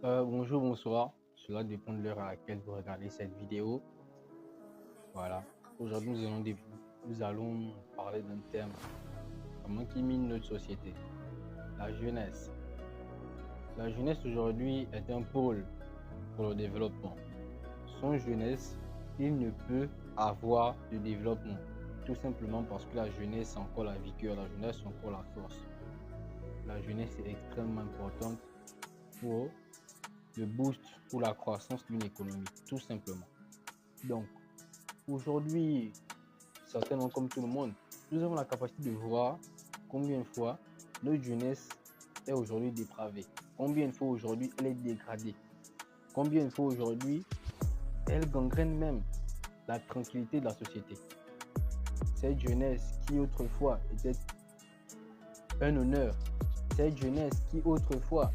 Bonjour, bonsoir. Cela dépend de l'heure à laquelle vous regardez cette vidéo. Voilà. Aujourd'hui, nous allons parler d'un thème vraiment qui mine notre société, la jeunesse. La jeunesse aujourd'hui est un pôle pour le développement. Sans jeunesse, il ne peut avoir de développement. Tout simplement parce que la jeunesse est encore la vigueur, la jeunesse est encore la force. La jeunesse est extrêmement importante pour le boost, pour la croissance d'une économie, tout simplement. Donc, aujourd'hui, certainement comme tout le monde, nous avons la capacité de voir combien de fois notre jeunesse est aujourd'hui dépravée, combien de fois aujourd'hui elle est dégradée, combien de fois aujourd'hui elle gangrène même la tranquillité de la société. Cette jeunesse qui autrefois était un honneur, cette jeunesse qui autrefois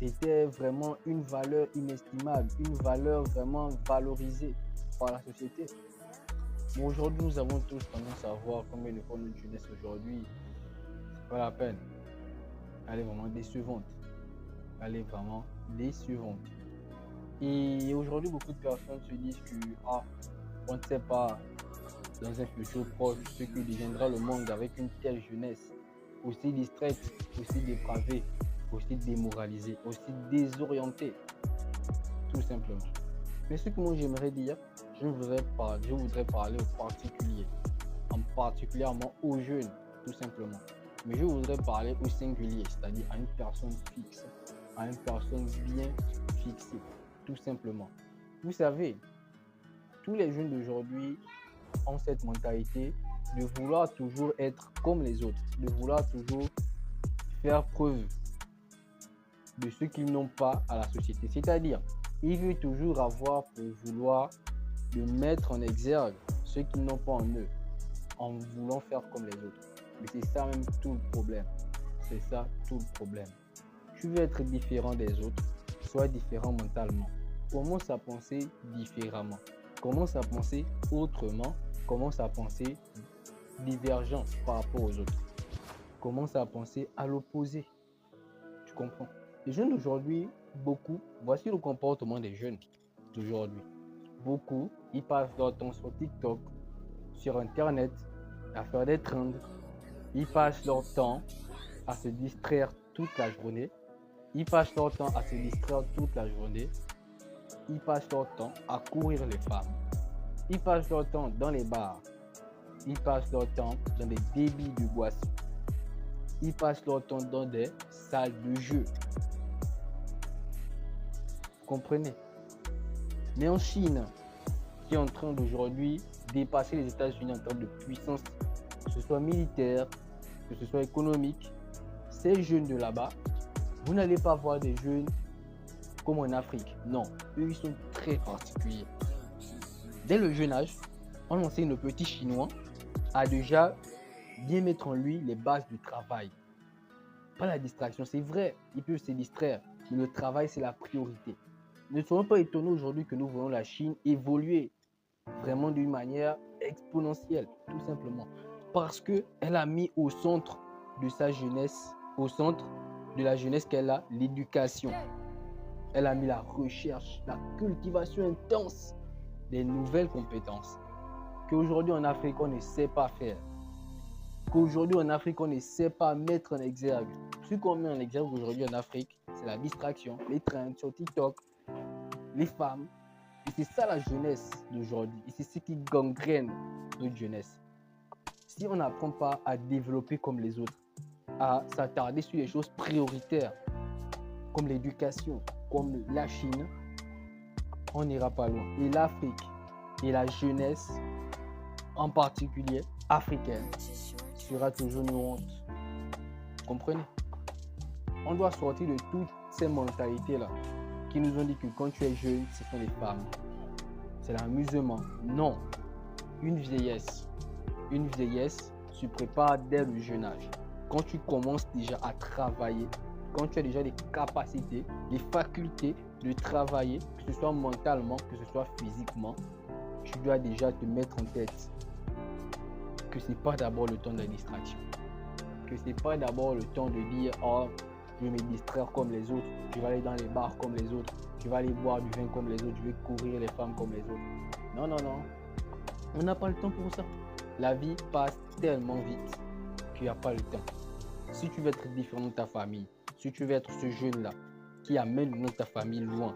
était vraiment une valeur inestimable, une valeur vraiment valorisée par la société. Mais aujourd'hui, nous avons tous tendance à voir combien de fois notre jeunesse aujourd'hui, c'est pas la peine. Elle est vraiment décevante. Elle est vraiment décevante. Et aujourd'hui, beaucoup de personnes se disent que on ne sait pas dans un futur proche ce que deviendra le monde avec une telle jeunesse, aussi distraite, aussi dépravée, aussi démoralisée, aussi désorientée, tout simplement. Mais ce que moi j'aimerais dire, je voudrais parler particulièrement aux jeunes, tout simplement. Mais je voudrais parler au singulier, c'est-à-dire à une personne fixe, à une personne bien fixée, tout simplement. Vous savez, tous les jeunes d'aujourd'hui ont cette mentalité de vouloir toujours être comme les autres, de vouloir toujours faire preuve de ce qu'ils n'ont pas à la société. C'est-à-dire, ils veulent toujours avoir pour vouloir de mettre en exergue ce qu'ils n'ont pas en eux, en voulant faire comme les autres. Mais c'est ça même tout le problème. C'est ça tout le problème. Tu veux être différent des autres, sois différent mentalement. Commence à penser différemment. Commence à penser autrement. Commence à penser divergent par rapport aux autres. Commence à penser à l'opposé. Tu comprends? Les jeunes d'aujourd'hui, voici le comportement des jeunes d'aujourd'hui. Beaucoup, ils passent leur temps sur TikTok, sur Internet, à faire des trends. Ils passent leur temps à se distraire toute la journée. Ils passent leur temps à se distraire toute la journée. Ils passent leur temps à courir les femmes. Ils passent leur temps dans les bars. Ils passent leur temps dans des débits de boissons. Ils passent leur temps dans des salles de jeu. Vous comprenez? Mais en Chine, qui est en train d'aujourd'hui dépasser les États-Unis en termes de puissance, que ce soit militaire, que ce soit économique, ces jeunes de là-bas, vous n'allez pas voir des jeunes comme en Afrique. Non, eux, ils sont très particuliers. Dès le jeune âge, on enseigne le petit chinois à déjà bien mettre en lui les bases du travail. Pas la distraction, c'est vrai, ils peuvent se distraire, mais le travail, c'est la priorité. Ne soyons pas étonnés aujourd'hui que nous voyons la Chine évoluer vraiment d'une manière exponentielle, tout simplement. Parce qu'elle a mis au centre de sa jeunesse, au centre de la jeunesse qu'elle a, l'éducation. Elle a mis la recherche, la cultivation intense des nouvelles compétences qu'aujourd'hui en Afrique, on ne sait pas faire. Qu'aujourd'hui en Afrique, on ne sait pas mettre en exergue. Ce qu'on met en exergue aujourd'hui en Afrique, c'est la distraction, les trends sur TikTok, les femmes. Et c'est ça la jeunesse d'aujourd'hui. Et c'est ce qui gangrène notre jeunesse. Si on n'apprend pas à développer comme les autres, à s'attarder sur les choses prioritaires, comme l'éducation, comme la Chine, on n'ira pas loin. Et l'Afrique et la jeunesse, en particulier africaine, sera toujours une honte. Comprenez? On doit sortir de toutes ces mentalités-là qui nous ont dit que quand tu es jeune, ce sont les femmes. C'est l'amusement. Non. Une vieillesse se prépare dès le jeune âge. Quand tu commences déjà à travailler, quand tu as déjà des capacités, des facultés de travailler, que ce soit mentalement, que ce soit physiquement, tu dois déjà te mettre en tête que ce n'est pas d'abord le temps de la distraction. Que ce n'est pas d'abord le temps de dire « Oh, je vais me distraire comme les autres, je vais aller dans les bars comme les autres, je vais aller boire du vin comme les autres, je vais courir les femmes comme les autres. Non, non, non. On n'a pas le temps pour ça. La vie passe tellement vite qu'il n'y a pas le temps. Si tu veux être différent de ta famille, si tu veux être ce jeune-là qui amène ta famille loin,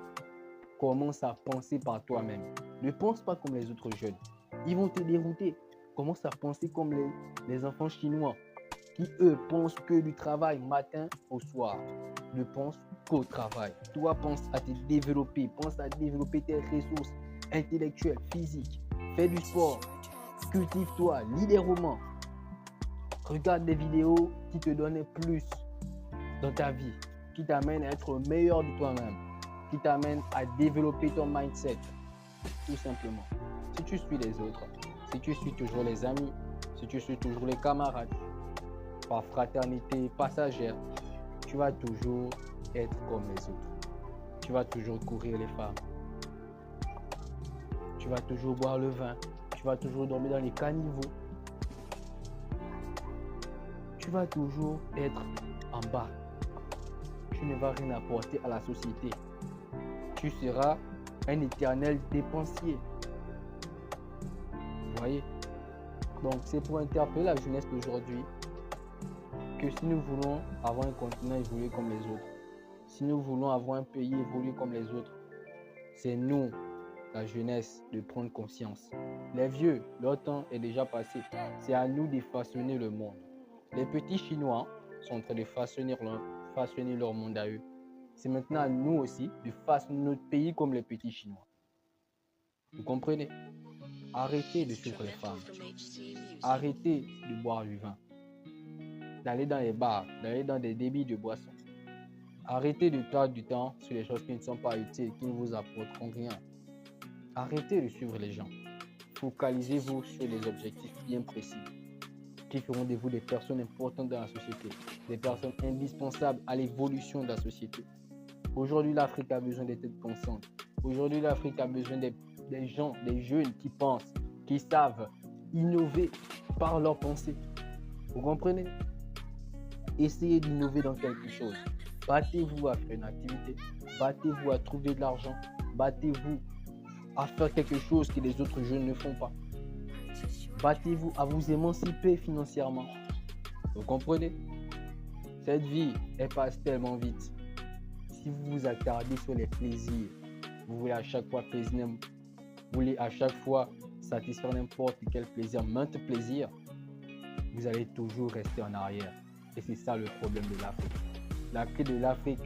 commence à penser par toi-même. Ne pense pas comme les autres jeunes. Ils vont te dérouter. Commence à penser comme les enfants chinois qui, eux, pensent que du travail matin au soir. Ne pense qu'au travail. Toi, pense à te développer. Pense à développer tes ressources intellectuelles, physiques. Fais du sport. Cultive-toi. Lis des romans. Regarde des vidéos qui te donnent plus dans ta vie, qui t'amènent à être meilleur de toi-même, qui t'amènent à développer ton mindset, tout simplement. Si tu suis les autres, si tu suis toujours les amis, si tu suis toujours les camarades, par fraternité passagère, tu vas toujours être comme les autres. Tu vas toujours courir les femmes. Tu vas toujours boire le vin. Tu vas toujours dormir dans les caniveaux. Tu vas toujours être en bas. Tu ne vas rien apporter à la société. Tu seras un éternel dépensier. Vous voyez? Donc, c'est pour interpeller la jeunesse d'aujourd'hui que si nous voulons avoir un continent évolué comme les autres, si nous voulons avoir un pays évolué comme les autres, c'est nous, la jeunesse, de prendre conscience. Les vieux, leur temps est déjà passé. C'est à nous de façonner le monde. Les petits Chinois sont en train de façonner leur monde à eux. C'est maintenant à nous aussi de façonner notre pays comme les petits Chinois. Vous comprenez? Arrêtez de suivre les femmes. Arrêtez de boire du vin. D'aller dans les bars, d'aller dans des débits de boissons. Arrêtez de perdre du temps sur les choses qui ne sont pas utiles, qui ne vous apporteront rien. Arrêtez de suivre les gens. Focalisez-vous sur des objectifs bien précis qui feront de vous des personnes importantes dans la société, des personnes indispensables à l'évolution de la société. Aujourd'hui, l'Afrique a besoin des têtes pensantes. Aujourd'hui, l'Afrique a besoin des gens, des jeunes qui pensent, qui savent innover par leur pensée. Vous comprenez? Essayez d'innover dans quelque chose. Battez-vous à faire une activité. Battez-vous à trouver de l'argent. Battez-vous à faire quelque chose que les autres jeunes ne font pas. Battez-vous à vous émanciper financièrement. Vous comprenez? Cette vie, elle passe tellement vite. Si vous vous attardez sur les plaisirs, vous voulez à chaque fois plaisir, vous voulez à chaque fois satisfaire n'importe quel plaisir, maintes plaisirs, vous allez toujours rester en arrière. Et c'est ça le problème de l'Afrique. La clé de l'Afrique,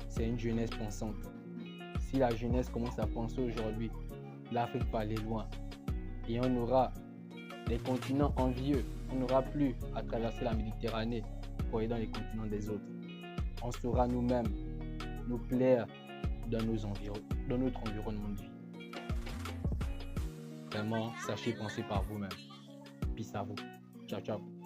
c'est une jeunesse pensante. Si la jeunesse commence à penser aujourd'hui, l'Afrique va aller loin. Et on aura des continents envieux. On n'aura plus à traverser la Méditerranée pour aller dans les continents des autres. On saura nous-mêmes nous plaire dans notre environnement de vie. Vraiment, sachez penser par vous-même. Peace à vous. Ciao, ciao.